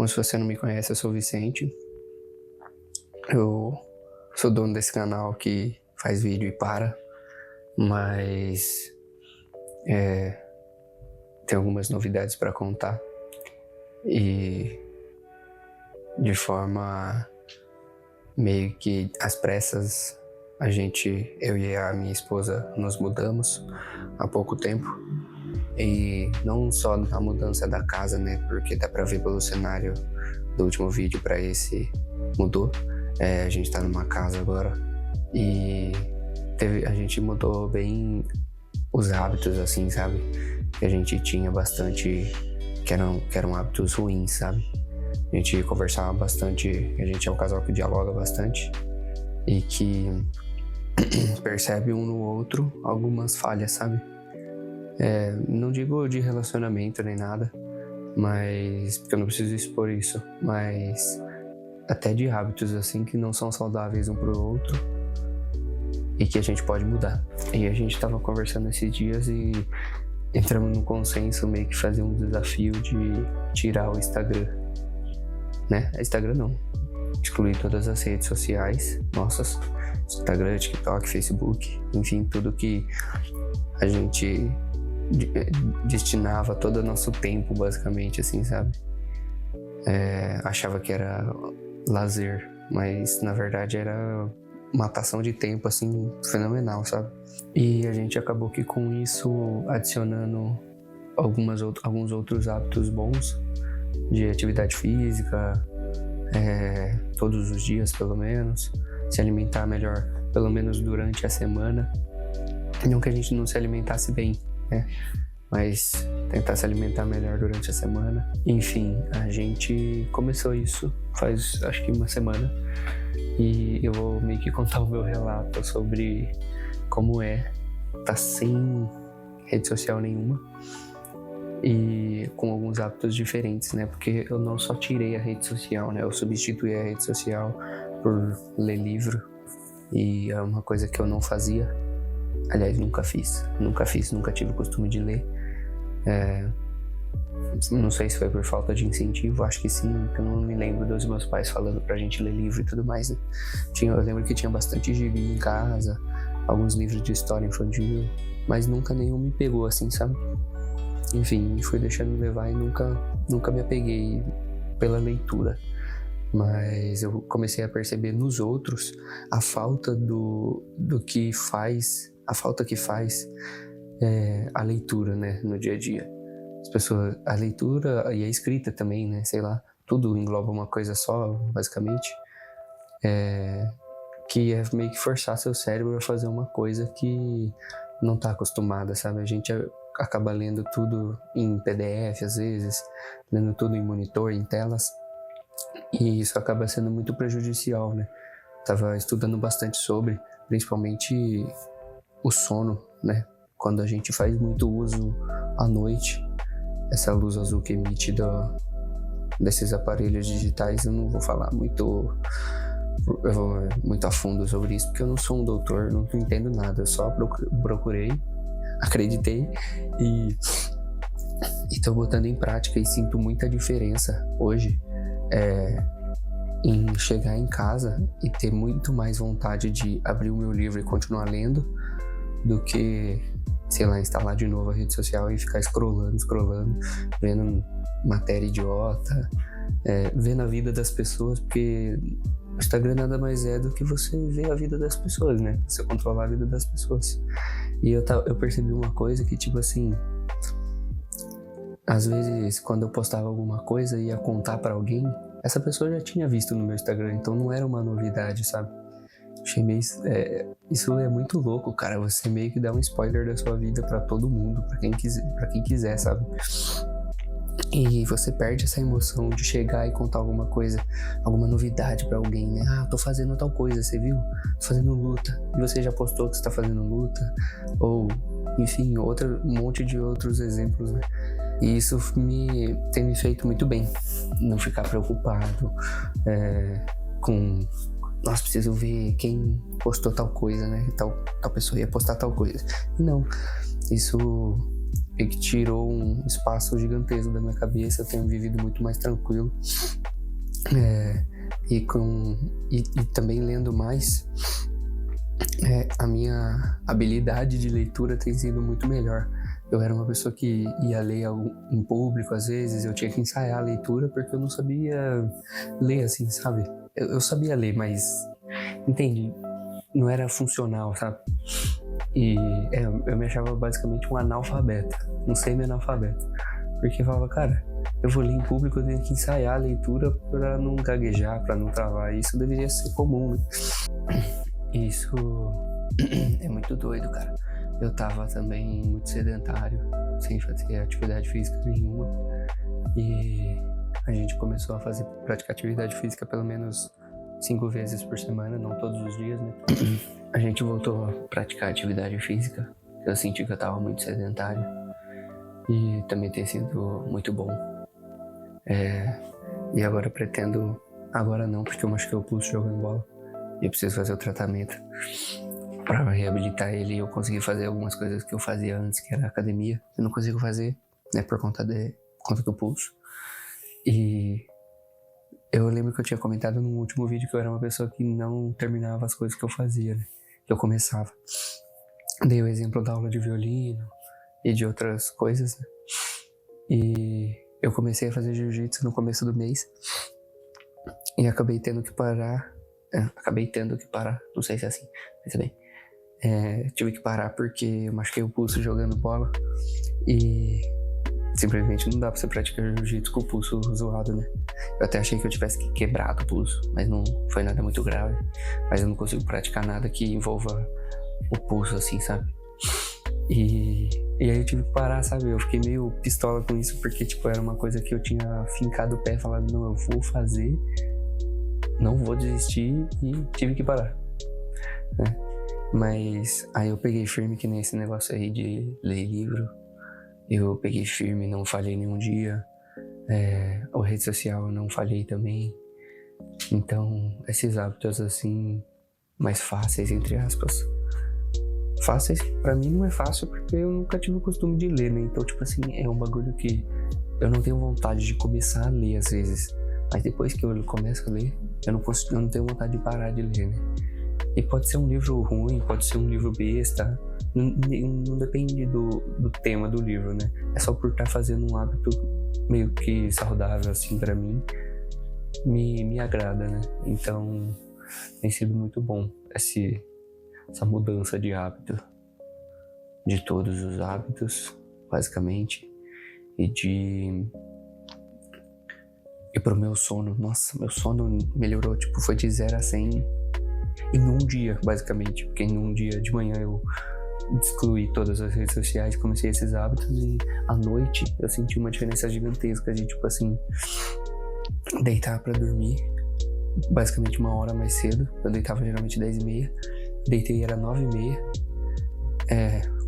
se você não me conhece, eu sou o Vicente. Eu sou dono desse canal que faz vídeo e para, mas tem algumas novidades para contar e de forma meio que às pressas eu e a minha esposa nos mudamos há pouco tempo. E não só a mudança da casa, né? Porque dá pra ver pelo cenário do último vídeo pra esse mudou. A gente tá numa casa agora e a gente mudou bem os hábitos, assim, sabe? Que a gente tinha bastante, que eram hábitos ruins, sabe? A gente conversava bastante, a gente é um casal que dialoga bastante e que percebe um no outro algumas falhas, sabe? Não digo de relacionamento nem nada, mas porque eu não preciso expor isso, mas até de hábitos assim que não são saudáveis um pro outro e que a gente pode mudar. E a gente tava conversando esses dias e entramos num consenso meio que fazer um desafio de tirar o Instagram, né? Instagram não, excluir todas as redes sociais nossas, Instagram, TikTok, Facebook, enfim, tudo que a gente destinava todo o nosso tempo, basicamente, assim, sabe? Achava que era lazer, mas na verdade era matação de tempo, assim, fenomenal, sabe? E a gente acabou que com isso adicionando alguns outros hábitos bons de atividade física, todos os dias pelo menos, se alimentar melhor pelo menos durante a semana. Não que a gente não se alimentasse bem, né? Mas tentar se alimentar melhor durante a semana. Enfim, a gente começou isso faz acho que uma semana e eu vou meio que contar o meu relato sobre como tá sem rede social nenhuma e com alguns hábitos diferentes, né? Porque eu não só tirei a rede social, né? Eu substituí a rede social por ler livro e é uma coisa que eu não fazia. Aliás, nunca tive o costume de ler. Não sei se foi por falta de incentivo, acho que sim, porque eu não me lembro dos meus pais falando pra gente ler livro e tudo mais, né? Eu lembro que tinha bastante gibi em casa, alguns livros de história infantil, mas nunca nenhum me pegou assim, sabe? Enfim, fui deixando levar e nunca me apeguei pela leitura. Mas eu comecei a perceber nos outros a falta que faz a leitura, né, no dia a dia. As pessoas, a leitura e a escrita também, né, sei lá, tudo engloba uma coisa só, basicamente, que é meio que forçar seu cérebro a fazer uma coisa que não tá acostumada, sabe? A gente acaba lendo tudo em PDF às vezes, lendo tudo em monitor, em telas, e isso acaba sendo muito prejudicial, né? Tava estudando bastante sobre, principalmente o sono, né? Quando a gente faz muito uso à noite, essa luz azul que emite desses aparelhos digitais, eu não vou falar muito a fundo sobre isso, porque eu não sou um doutor, não entendo nada, eu só procurei, acreditei e tô botando em prática e sinto muita diferença hoje em chegar em casa e ter muito mais vontade de abrir o meu livro e continuar lendo do que, sei lá, instalar de novo a rede social e ficar scrollando, vendo matéria idiota, vendo a vida das pessoas, porque o Instagram nada mais é do que você ver a vida das pessoas, né? Você controlar a vida das pessoas. E eu percebi uma coisa que, tipo assim, às vezes quando eu postava alguma coisa e ia contar pra alguém, essa pessoa já tinha visto no meu Instagram, então não era uma novidade, sabe? Achei meio... isso é muito louco, cara. Você meio que dá um spoiler da sua vida pra todo mundo, pra quem quiser, sabe? E você perde essa emoção de chegar e contar alguma coisa, alguma novidade pra alguém, né? Ah, tô fazendo tal coisa, você viu? Tô fazendo luta. E você já postou que você tá fazendo luta? Ou, enfim, um monte de outros exemplos, né? E isso tem me feito muito bem. Não ficar preocupado com... Nossa, preciso ver quem postou tal coisa, né? Tal pessoa ia postar tal coisa. Não, isso e que tirou um espaço gigantesco da minha cabeça. Eu tenho vivido muito mais tranquilo. E também lendo mais, a minha habilidade de leitura tem sido muito melhor. Eu era uma pessoa que ia ler em público, às vezes eu tinha que ensaiar a leitura porque eu não sabia ler assim, sabe? Eu sabia ler, mas, entende? Não era funcional, sabe? E eu me achava basicamente um analfabeto, um semi-analfabeto. Porque eu falava, cara, eu vou ler em público, eu tenho que ensaiar a leitura pra não gaguejar, pra não travar. Isso deveria ser comum, né? Isso é muito doido, cara. Eu tava também muito sedentário, sem fazer atividade física nenhuma. E a gente começou a praticar atividade física pelo menos 5 vezes por semana, não todos os dias, né? A gente voltou a praticar atividade física. Eu senti que eu tava muito sedentário. E também tem sido muito bom. E agora pretendo... Agora não, porque eu machuquei o pulso jogando bola. E eu preciso fazer o tratamento pra reabilitar ele e eu conseguir fazer algumas coisas que eu fazia antes, que era academia. Eu não consigo fazer, né, por conta do pulso. E eu lembro que eu tinha comentado no último vídeo que eu era uma pessoa que não terminava as coisas que eu fazia, né? Que eu começava. Dei o exemplo da aula de violino e de outras coisas, né? E eu comecei a fazer jiu-jitsu no começo do mês e acabei tendo que parar, não sei se é assim, mas bem. Tive que parar porque eu machuquei o pulso jogando bola e simplesmente não dá pra você praticar jiu-jitsu com o pulso zoado, né? Eu até achei que eu tivesse quebrado o pulso, mas não foi nada muito grave. Mas eu não consigo praticar nada que envolva o pulso assim, sabe? E aí eu tive que parar, sabe? Eu fiquei meio pistola com isso, porque tipo, era uma coisa que eu tinha fincado o pé e falado, não, eu vou fazer, não vou desistir, e tive que parar, né? Mas aí eu peguei firme, que nem esse negócio aí de ler livro. Eu peguei firme, não falhei nenhum dia. A rede social eu não falhei também. Então, esses hábitos assim, mais fáceis, entre aspas. Fáceis, pra mim não é fácil porque eu nunca tive o costume de ler, né? Então, tipo assim, é um bagulho que eu não tenho vontade de começar a ler às vezes. Mas depois que eu começo a ler, eu não tenho vontade de parar de ler, né? E pode ser um livro ruim, pode ser um livro besta. Não depende do tema do livro, né? É só por estar fazendo um hábito meio que saudável, assim, pra mim. Me agrada, né? Então, tem sido muito bom essa mudança de hábito. De todos os hábitos, basicamente. E pro meu sono. Nossa, meu sono melhorou, tipo, foi de 0 a 100 em um dia, basicamente. Porque em um dia de manhã eu excluí todas as redes sociais, comecei esses hábitos e à noite eu senti uma diferença gigantesca de, tipo assim, deitar pra dormir basicamente 1 hora mais cedo. Eu deitava geralmente 10h30, deitei era 9h30,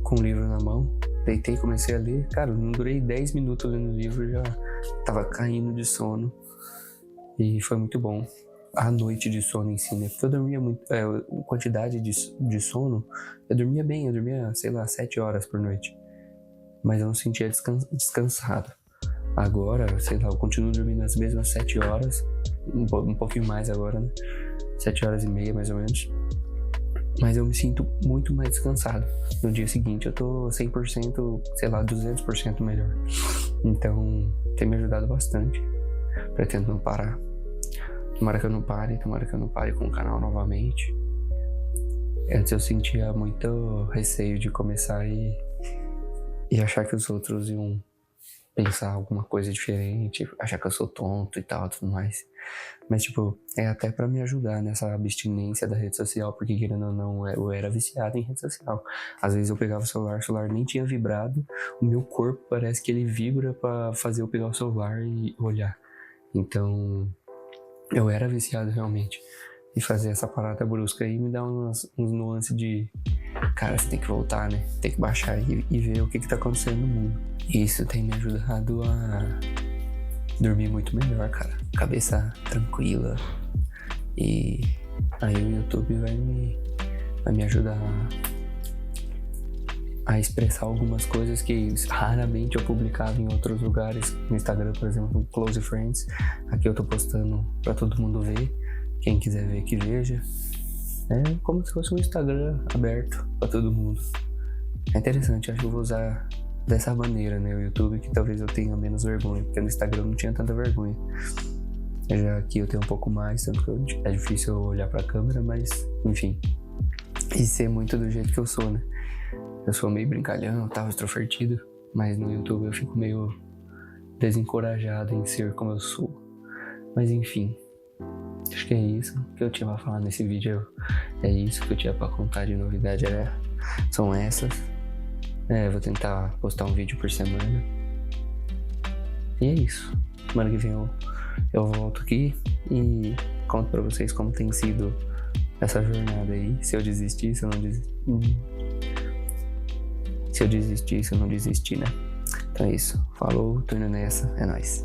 com o livro na mão, deitei, comecei a ler, cara, não durei 10 minutos lendo o livro, já tava caindo de sono e foi muito bom. A noite de sono em si, né? Porque eu dormia muito, quantidade de sono, eu dormia bem, sei lá, 7 horas por noite. Mas eu não sentia descansado. Agora, sei lá, eu continuo dormindo as mesmas 7 horas, um pouquinho mais agora, né? 7h30, mais ou menos. Mas eu me sinto muito mais descansado. No dia seguinte eu tô 100%, sei lá, 200% melhor. Então, tem me ajudado bastante. Pretendo não parar. Tomara que eu não pare com o canal novamente. Antes eu sentia muito receio de começar e achar que os outros iam pensar alguma coisa diferente, achar que eu sou tonto e tal, tudo mais. Mas, tipo, é até pra me ajudar nessa abstinência da rede social, porque, querendo ou não, eu era viciado em rede social. Às vezes eu pegava o celular nem tinha vibrado, o meu corpo parece que ele vibra pra fazer eu pegar o celular e olhar. Então, eu era viciado realmente. E fazer essa parada brusca aí me dá uns nuances de... Cara, você tem que voltar, né? Tem que baixar e ver o que tá acontecendo no mundo. E isso tem me ajudado a dormir muito melhor, cara. Cabeça tranquila. E aí o YouTube vai me ajudar a expressar algumas coisas que raramente eu publicava em outros lugares. No Instagram, por exemplo, no Close Friends. Aqui eu tô postando pra todo mundo ver. Quem quiser ver, que veja. É como se fosse um Instagram aberto pra todo mundo. É interessante, acho que eu vou usar dessa maneira, né? O YouTube, que talvez eu tenha menos vergonha, porque no Instagram eu não tinha tanta vergonha. Já aqui eu tenho um pouco mais, tanto que é difícil eu olhar pra câmera, mas enfim. E ser muito do jeito que eu sou, né? Eu sou meio brincalhão, tal, extrovertido, mas no YouTube eu fico meio desencorajado em ser como eu sou. Mas enfim, acho que é isso que eu tinha pra falar nesse vídeo. É isso que eu tinha pra contar de novidade, são essas. Vou tentar postar um vídeo por semana. E é isso. Semana que vem eu volto aqui e conto pra vocês como tem sido essa jornada aí. Se eu desistir, se eu não desistir. Se eu desistir, se eu não desistir, né? Então é isso. Falou, tô indo nessa. É nóis.